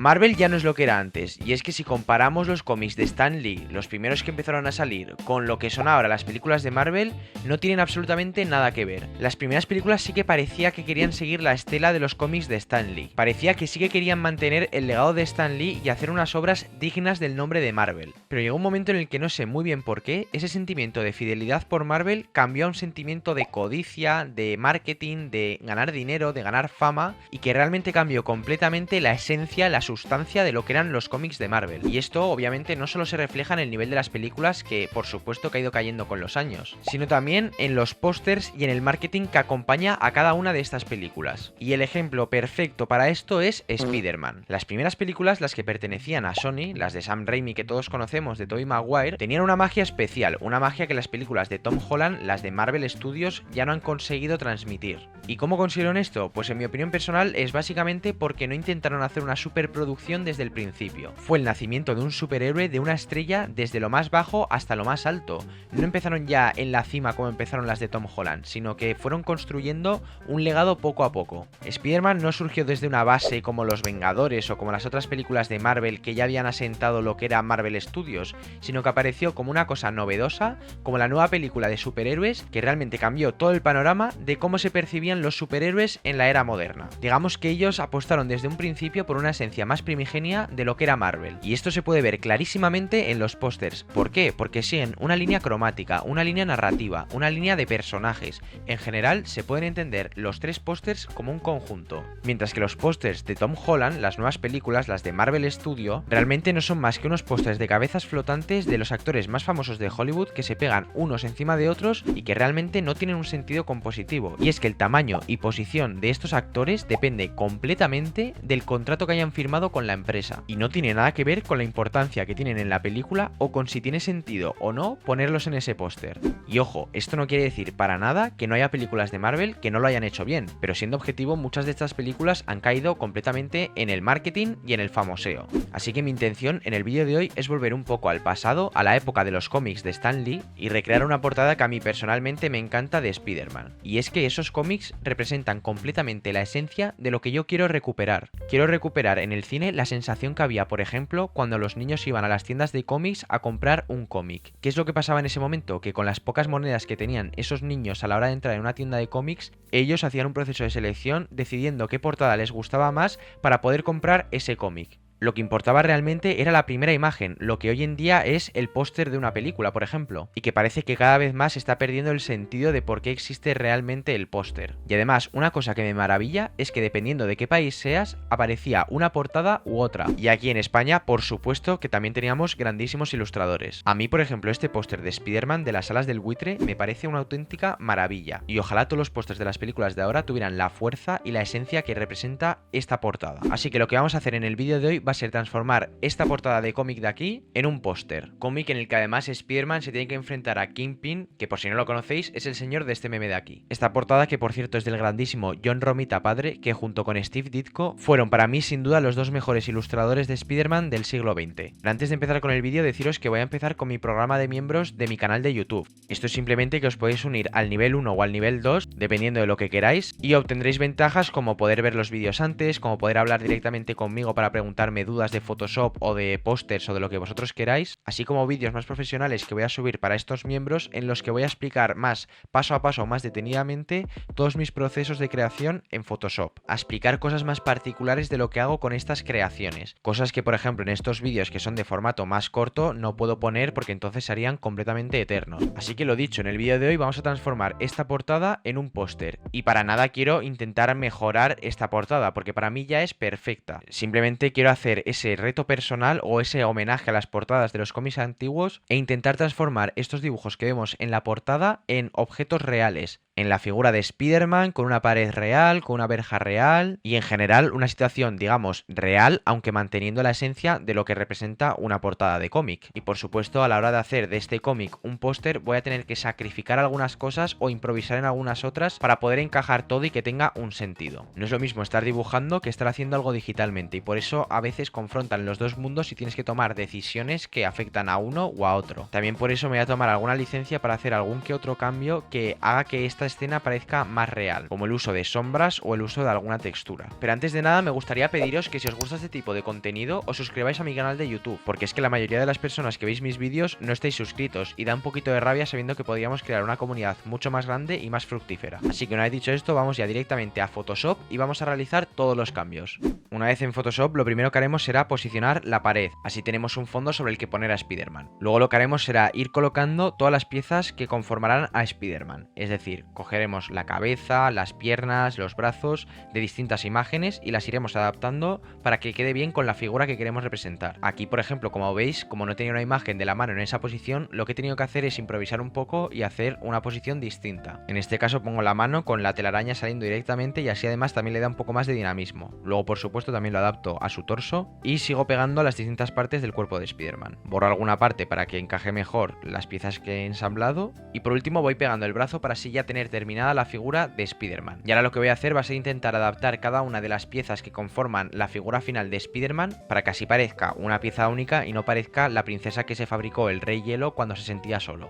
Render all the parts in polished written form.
Marvel ya no es lo que era antes, y es que si comparamos los cómics de Stan Lee, los primeros que empezaron a salir, con lo que son ahora las películas de Marvel, no tienen absolutamente nada que ver. Las primeras películas sí que parecía que querían seguir la estela de los cómics de Stan Lee. Parecía que sí que querían mantener el legado de Stan Lee y hacer unas obras dignas del nombre de Marvel. Pero llegó un momento en el que no sé muy bien por qué, ese sentimiento de fidelidad por Marvel cambió a un sentimiento de codicia, de marketing, de ganar dinero, de ganar fama, y que realmente cambió completamente la esencia, la sustancia de lo que eran los cómics de Marvel. Y esto obviamente no solo se refleja en el nivel de las películas, que por supuesto que ha ido cayendo con los años, sino también en los pósters y en el marketing que acompaña a cada una de estas películas. Y el ejemplo perfecto para esto es Spider-Man. Las primeras películas, las que pertenecían a Sony, las de Sam Raimi que todos conocemos, de Tobey Maguire, tenían una magia especial, una magia que las películas de Tom Holland, las de Marvel Studios, ya no han conseguido transmitir. ¿Y cómo consiguieron esto? Pues en mi opinión personal es básicamente porque no intentaron hacer una superproducción desde el principio. Fue el nacimiento de un superhéroe, de una estrella, desde lo más bajo hasta lo más alto. No empezaron ya en la cima como empezaron las de Tom Holland, sino que fueron construyendo un legado poco a poco. Spider-Man no surgió desde una base como Los Vengadores o como las otras películas de Marvel que ya habían asentado lo que era Marvel Studios, sino que apareció como una cosa novedosa, como la nueva película de superhéroes que realmente cambió todo el panorama de cómo se percibían los superhéroes en la era moderna. Digamos que ellos apostaron desde un principio por una esencia más primigenia de lo que era Marvel, y esto se puede ver clarísimamente en los pósters. ¿Por qué? Porque siguen una línea cromática, una línea narrativa, una línea de personajes. En general se pueden entender los tres pósters como un conjunto, mientras que los pósters de Tom Holland, las nuevas películas, las de Marvel Studio, realmente no son más que unos pósters de cabezas flotantes de los actores más famosos de Hollywood que se pegan unos encima de otros y que realmente no tienen un sentido compositivo. Y es que el tamaño y posición de estos actores depende completamente del contrato que hayan firmado con la empresa, y no tiene nada que ver con la importancia que tienen en la película o con si tiene sentido o no ponerlos en ese póster. Y ojo, esto no quiere decir para nada que no haya películas de Marvel que no lo hayan hecho bien, pero siendo objetivo, muchas de estas películas han caído completamente en el marketing y en el famoseo. Así que mi intención en el vídeo de hoy es volver un poco al pasado, a la época de los cómics de Stan Lee, y recrear una portada que a mí personalmente me encanta de Spider-Man. Y es que esos cómics representan completamente la esencia de lo que yo quiero recuperar. Quiero recuperar en el cine la sensación que había, por ejemplo, cuando los niños iban a las tiendas de cómics a comprar un cómic. ¿Qué es lo que pasaba en ese momento? Que con las pocas monedas que tenían esos niños a la hora de entrar en una tienda de cómics, ellos hacían un proceso de selección decidiendo qué portada les gustaba más para poder comprar ese cómic. Lo que importaba realmente era la primera imagen, lo que hoy en día es el póster de una película, por ejemplo, y que parece que cada vez más está perdiendo el sentido de por qué existe realmente el póster. Y además, una cosa que me maravilla es que dependiendo de qué país seas, aparecía una portada u otra. Y aquí en España, por supuesto, que también teníamos grandísimos ilustradores. A mí, por ejemplo, este póster de Spider-Man de las Alas del Buitre me parece una auténtica maravilla. Y ojalá todos los pósters de las películas de ahora tuvieran la fuerza y la esencia que representa esta portada. Así que lo que vamos a hacer en el vídeo de hoy va a ser transformar esta portada de cómic de aquí en un póster. Cómic en el que además Spider-Man se tiene que enfrentar a Kingpin, que por si no lo conocéis es el señor de este meme de aquí. Esta portada que por cierto es del grandísimo John Romita padre, que junto con Steve Ditko fueron para mí sin duda los dos mejores ilustradores de Spider-Man del siglo XX. Pero antes de empezar con el vídeo, deciros que voy a empezar con mi programa de miembros de mi canal de YouTube. Esto es simplemente que os podéis unir al nivel 1 o al nivel 2, dependiendo de lo que queráis, y obtendréis ventajas como poder ver los vídeos antes, como poder hablar directamente conmigo para preguntarme dudas de Photoshop o de pósters o de lo que vosotros queráis, así como vídeos más profesionales que voy a subir para estos miembros en los que voy a explicar más paso a paso, más detenidamente, todos mis procesos de creación en Photoshop, a explicar cosas más particulares de lo que hago con estas creaciones, cosas que por ejemplo en estos vídeos que son de formato más corto no puedo poner porque entonces serían completamente eternos. Así que lo dicho, en el vídeo de hoy vamos a transformar esta portada en un póster, y para nada quiero intentar mejorar esta portada porque para mí ya es perfecta, simplemente quiero hacer ese reto personal o ese homenaje a las portadas de los cómics antiguos e intentar transformar estos dibujos que vemos en la portada en objetos reales, en la figura de Spider-Man con una pared real, con una verja real y en general una situación, digamos, real, aunque manteniendo la esencia de lo que representa una portada de cómic. Y por supuesto, a la hora de hacer de este cómic un póster voy a tener que sacrificar algunas cosas o improvisar en algunas otras para poder encajar todo y que tenga un sentido. No es lo mismo estar dibujando que estar haciendo algo digitalmente, y por eso a veces confrontan los dos mundos y tienes que tomar decisiones que afectan a uno o a otro. También por eso me voy a tomar alguna licencia para hacer algún que otro cambio que haga que esta esta escena parezca más real, como el uso de sombras o el uso de alguna textura. Pero antes de nada me gustaría pediros que si os gusta este tipo de contenido os suscribáis a mi canal de YouTube, porque es que la mayoría de las personas que veis mis vídeos no estáis suscritos y da un poquito de rabia sabiendo que podríamos crear una comunidad mucho más grande y más fructífera. Así que una vez dicho esto, vamos ya directamente a Photoshop y vamos a realizar todos los cambios. Una vez en Photoshop, lo primero que haremos será posicionar la pared, así tenemos un fondo sobre el que poner a Spider-Man. Luego lo que haremos será ir colocando todas las piezas que conformarán a Spider-Man, es decir, cogeremos la cabeza, las piernas, los brazos de distintas imágenes y las iremos adaptando para que quede bien con la figura que queremos representar. Aquí, por ejemplo, como veis, como no tenía una imagen de la mano en esa posición, lo que he tenido que hacer es improvisar un poco y hacer una posición distinta. En este caso pongo la mano con la telaraña saliendo directamente y así además también le da un poco más de dinamismo. Luego, por supuesto, también lo adapto a su torso y sigo pegando las distintas partes del cuerpo de Spider-Man. Borro alguna parte para que encaje mejor las piezas que he ensamblado y por último voy pegando el brazo para así ya tener terminada la figura de Spider-Man. Y ahora lo que voy a hacer va a ser intentar adaptar cada una de las piezas que conforman la figura final de Spider-Man para que así parezca una pieza única y no parezca la princesa que se fabricó el Rey Hielo cuando se sentía solo.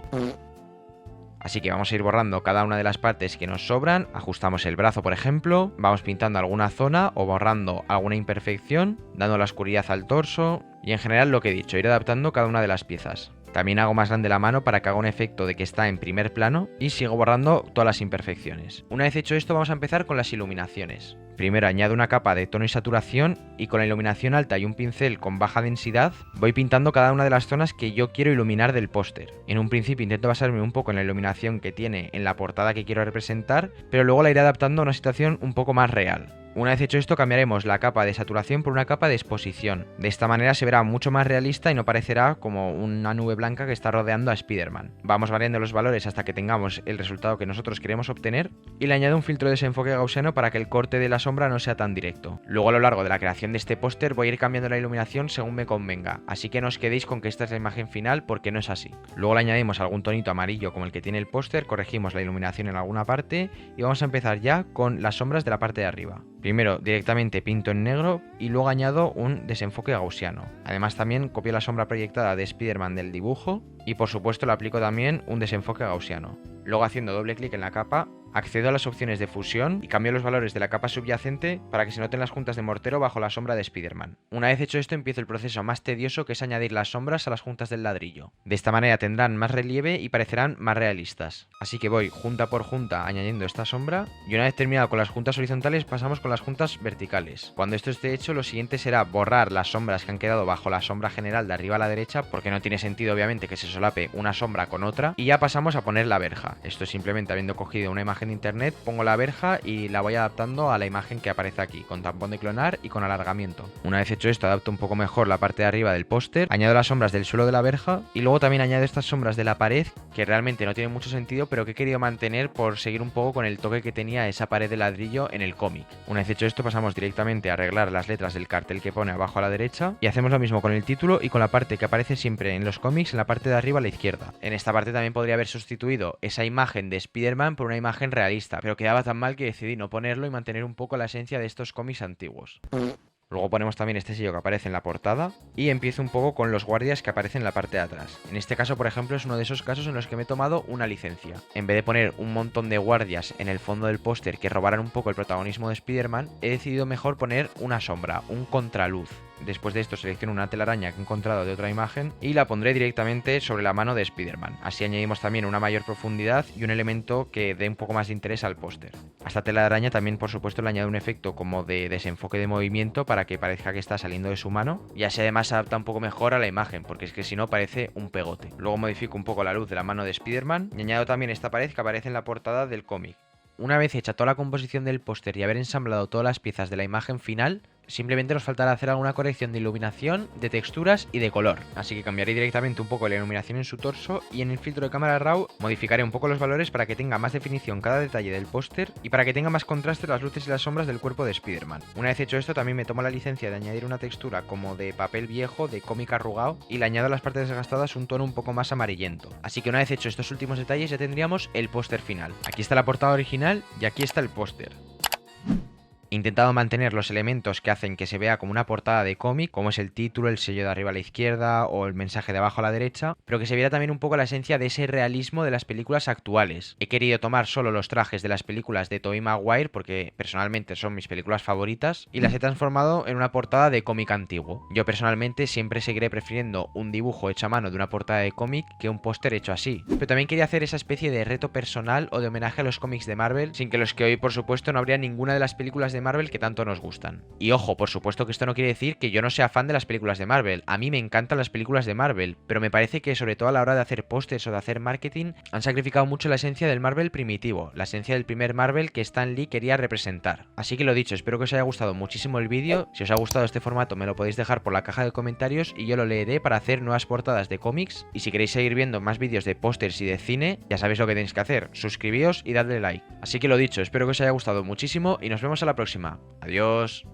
Así que vamos a ir borrando cada una de las partes que nos sobran, ajustamos el brazo por ejemplo, vamos pintando alguna zona o borrando alguna imperfección, dando la oscuridad al torso y en general lo que he dicho, ir adaptando cada una de las piezas. También hago más grande la mano para que haga un efecto de que está en primer plano y sigo borrando todas las imperfecciones. Una vez hecho esto vamos a empezar con las iluminaciones. Primero añado una capa de tono y saturación y con la iluminación alta y un pincel con baja densidad voy pintando cada una de las zonas que yo quiero iluminar del póster. En un principio intento basarme un poco en la iluminación que tiene en la portada que quiero representar, pero luego la iré adaptando a una situación un poco más real. Una vez hecho esto cambiaremos la capa de saturación por una capa de exposición. De esta manera se verá mucho más realista y no parecerá como una nube blanca que está rodeando a Spider-Man. Vamos variando los valores hasta que tengamos el resultado que nosotros queremos obtener y le añado un filtro de desenfoque gaussiano para que el corte de la sombra no sea tan directo. Luego a lo largo de la creación de este póster voy a ir cambiando la iluminación según me convenga, así que no os quedéis con que esta es la imagen final porque no es así. Luego le añadimos algún tonito amarillo como el que tiene el póster, corregimos la iluminación en alguna parte y vamos a empezar ya con las sombras de la parte de arriba. Primero directamente pinto en negro y luego añado un desenfoque gaussiano. Además también copio la sombra proyectada de Spider-Man del dibujo y por supuesto le aplico también un desenfoque gaussiano. Luego haciendo doble clic en la capa accedo a las opciones de fusión y cambio los valores de la capa subyacente para que se noten las juntas de mortero bajo la sombra de Spider-Man. Una vez hecho esto empiezo el proceso más tedioso que es añadir las sombras a las juntas del ladrillo. De esta manera tendrán más relieve y parecerán más realistas. Así que voy junta por junta añadiendo esta sombra y una vez terminado con las juntas horizontales pasamos con las juntas verticales. Cuando esto esté hecho lo siguiente será borrar las sombras que han quedado bajo la sombra general de arriba a la derecha porque no tiene sentido obviamente que se solape una sombra con otra y ya pasamos a poner la verja. Esto es simplemente habiendo cogido una imagen de internet, pongo la verja y la voy adaptando a la imagen que aparece aquí, con tampón de clonar y con alargamiento. Una vez hecho esto, adapto un poco mejor la parte de arriba del póster, añado las sombras del suelo de la verja y luego también añado estas sombras de la pared que realmente no tienen mucho sentido, pero que he querido mantener por seguir un poco con el toque que tenía esa pared de ladrillo en el cómic. Una vez hecho esto, pasamos directamente a arreglar las letras del cartel que pone abajo a la derecha y hacemos lo mismo con el título y con la parte que aparece siempre en los cómics en la parte de arriba a la izquierda. En esta parte también podría haber sustituido esa imagen de Spider-Man por una imagen realista, pero quedaba tan mal que decidí no ponerlo y mantener un poco la esencia de estos cómics antiguos. Luego ponemos también este sello que aparece en la portada y empiezo un poco con los guardias que aparecen en la parte de atrás. En este caso, por ejemplo, es uno de esos casos en los que me he tomado una licencia. En vez de poner un montón de guardias en el fondo del póster que robaran un poco el protagonismo de Spider-Man, he decidido mejor poner una sombra, un contraluz. Después de esto selecciono una telaraña que he encontrado de otra imagen y la pondré directamente sobre la mano de Spider-Man. Así añadimos también una mayor profundidad y un elemento que dé un poco más de interés al póster. A esta telaraña también por supuesto le añado un efecto como de desenfoque de movimiento para que parezca que está saliendo de su mano y así además se adapta un poco mejor a la imagen porque es que si no parece un pegote. Luego modifico un poco la luz de la mano de Spider-Man y añado también esta pared que aparece en la portada del cómic. Una vez hecha toda la composición del póster y haber ensamblado todas las piezas de la imagen final, simplemente nos faltará hacer alguna corrección de iluminación, de texturas y de color. Así que cambiaré directamente un poco la iluminación en su torso y en el filtro de cámara RAW modificaré un poco los valores para que tenga más definición cada detalle del póster y para que tenga más contraste las luces y las sombras del cuerpo de Spider-Man. Una vez hecho esto también me tomo la licencia de añadir una textura como de papel viejo, de cómic arrugado y le añado a las partes desgastadas un tono un poco más amarillento. Así que una vez hecho estos últimos detalles ya tendríamos el póster final. Aquí está la portada original y aquí está el póster. He intentado mantener los elementos que hacen que se vea como una portada de cómic, como es el título, el sello de arriba a la izquierda o el mensaje de abajo a la derecha, pero que se viera también un poco la esencia de ese realismo de las películas actuales. He querido tomar solo los trajes de las películas de Tobey Maguire porque personalmente son mis películas favoritas y las he transformado en una portada de cómic antiguo. Yo personalmente siempre seguiré prefiriendo un dibujo hecho a mano de una portada de cómic que un póster hecho así. Pero también quería hacer esa especie de reto personal o de homenaje a los cómics de Marvel, sin que los que hoy por supuesto no habría ninguna de las películas de Marvel que tanto nos gustan. Y ojo, por supuesto que esto no quiere decir que yo no sea fan de las películas de Marvel. A mí me encantan las películas de Marvel, pero me parece que sobre todo a la hora de hacer pósters o de hacer marketing han sacrificado mucho la esencia del Marvel primitivo, la esencia del primer Marvel que Stan Lee quería representar. Así que lo dicho, espero que os haya gustado muchísimo el vídeo. Si os ha gustado este formato me lo podéis dejar por la caja de comentarios y yo lo leeré para hacer nuevas portadas de cómics. Y si queréis seguir viendo más vídeos de pósters y de cine, ya sabéis lo que tenéis que hacer, suscribíos y dadle like. Así que lo dicho, espero que os haya gustado muchísimo y nos vemos a la próxima. Adiós.